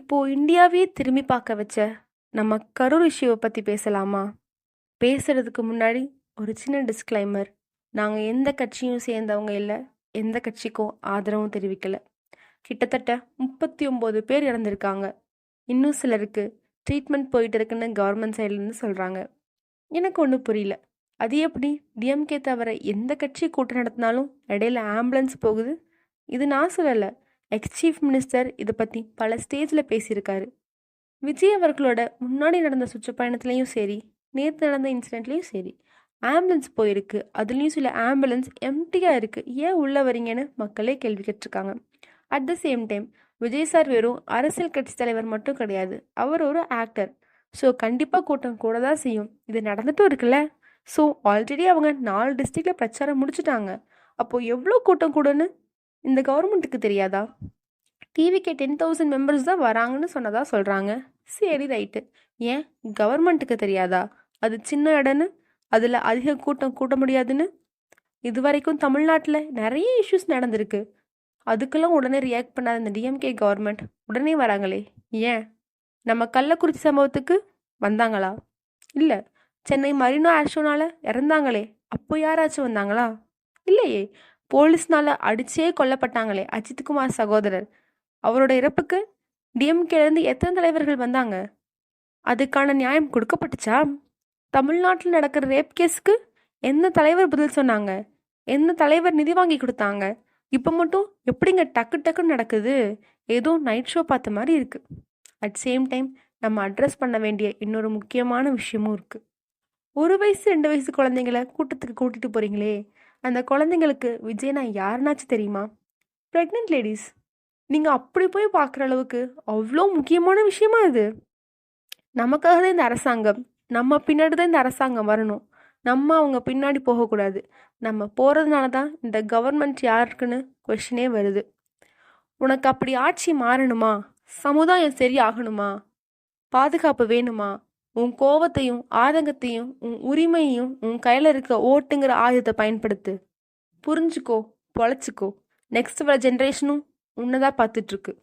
இப்போ இந்தியாவே திரும்பி பார்க்க வச்ச நம்ம கரூர் இஷ்யூவை பற்றி பேசலாமா? பேசுறதுக்கு முன்னாடி ஒரு சின்ன டிஸ்க்ளைமர். நாங்கள் எந்த கட்சியும் சேர்ந்தவங்க இல்லை, எந்த கட்சிக்கும் ஆதரவும் தெரிவிக்கல. கிட்டத்தட்ட 39 பேர் இறந்திருக்காங்க. இன்னும் சிலருக்கு ட்ரீட்மெண்ட் போயிட்டு இருக்குன்னு கவர்மெண்ட் சைட்லேருந்து சொல்கிறாங்க. எனக்கு ஒன்றும் புரியல. அது எப்படி டிஎம்கே தவிர எந்த கட்சி கூட்டம் நடத்தினாலும் இடையில ஆம்புலன்ஸ் போகுது? இது நான் சொல்லலை, எக்ஸ் சீஃப் மினிஸ்டர் இதை பற்றி பல ஸ்டேஜில் பேசியிருக்காரு. விஜய் அவர்களோட முன்னாடி நடந்த சுற்றுப்பயணத்துலேயும் சரி, நேற்று நடந்த இன்சிடெண்ட்லேயும் சரி, ஆம்புலன்ஸ் போயிருக்கு. அதுலேயும் சில ஆம்புலன்ஸ் எம்டியாக இருக்குது. ஏன் உள்ளே வரீங்கன்னு மக்களே கேள்வி கேட்டிருக்காங்க. At the same time Vijay sir வெறும் அரசியல் கட்சி தலைவர் மட்டும் கிடையாது, அவர் ஒரு ஆக்டர். ஸோ கண்டிப்பாக கூட்டம் கூட தான் செய்யும். இது நடந்துட்டும் இருக்குல்ல. ஸோ ஆல்ரெடி அவங்க 4 டிஸ்ட்ரிக்டில் பிரச்சாரம் முடிச்சுட்டாங்க. அப்போது எவ்வளோ கூட்டம் கூடன்னு இந்த கவர்மெண்ட்டுக்கு தெரியாதா? டிவிக்கு 10,000 மெம்பர்ஸ் தான் வராங்கன்னு சொன்னதா சொல்கிறாங்க. சரி, ரைட்டு. ஏன் கவர்மெண்ட்டுக்கு தெரியாதா அது சின்ன இடம்னு, அதில் அதிக கூட்டம் கூட்ட முடியாதுன்னு? இது வரைக்கும் தமிழ்நாட்டில் நிறைய இஷ்யூஸ் நடந்திருக்கு. அதுக்கெல்லாம் உடனே ரியாக்ட் பண்ணாத இந்த டிஎம்கே கவர்மெண்ட் உடனே வராங்களே ஏன்? நம்ம கள்ளக்குறிச்சி சம்பவத்துக்கு வந்தாங்களா? இல்லை. சென்னை மரினோ ஆஷோனால இறந்தாங்களே, அப்போ யாராச்சும் வந்தாங்களா? இல்லையே. போலீஸ்னால அடிச்சே கொல்லப்பட்டாங்களே அஜித்குமார் சகோதரர், அவரோட இறப்புக்கு டிஎம்கேலேருந்து எத்தனை தலைவர்கள் வந்தாங்க? அதுக்கான நியாயம் கொடுக்கப்பட்டுச்சா? தமிழ்நாட்டில் நடக்கிற ரேப் கேஸுக்கு எந்த தலைவர் பதில் சொன்னாங்க? எந்த தலைவர் நிதி வாங்கி கொடுத்தாங்க? இப்போ மட்டும் எப்படிங்க டக்கு டக்குன்னு நடக்குது? ஏதோ நைட் ஷோ பார்த்த மாதிரி இருக்குது. அட் சேம் டைம் நம்ம அட்ரஸ் பண்ண வேண்டிய இன்னொரு முக்கியமான விஷயமும் இருக்குது. 1 வயசு 2 வயசு குழந்தைங்கள கூட்டத்துக்கு கூட்டிகிட்டு போகிறீங்களே, அந்த குழந்தைங்களுக்கு விஜய்னா யாருனாச்சும் தெரியுமா? ப்ரெக்னென்ட் லேடிஸ், நீங்கள் அப்படி போய் பார்க்குற அளவுக்கு அவ்வளோ முக்கியமான விஷயமா இது? நமக்காக தான் இந்த அரசாங்கம், நம்ம பின்னாடி தான் இந்த அரசாங்கம் வரணும். நம்ம அவங்க பின்னாடி போகக்கூடாது. நம்ம போகிறதுனால தான் இந்த கவர்மெண்ட் யாருக்குன்னு கொஷினே வருது. உனக்கு அப்படி ஆட்சி மாறணுமா? சமுதாயம் சரியாகணுமா? பாதுகாப்பு வேணுமா? உன் கோவத்தையும் ஆதங்கத்தையும் உன் உரிமையும் உன் கையில் இருக்க ஓட்டுங்கிற ஆயுதத்தை பயன்படுத்து. புரிஞ்சுக்கோ, பொழைச்சிக்கோ. நெக்ஸ்ட் வர ஜென்ரேஷனும் உன்னதான் பார்த்துட்ருக்கு.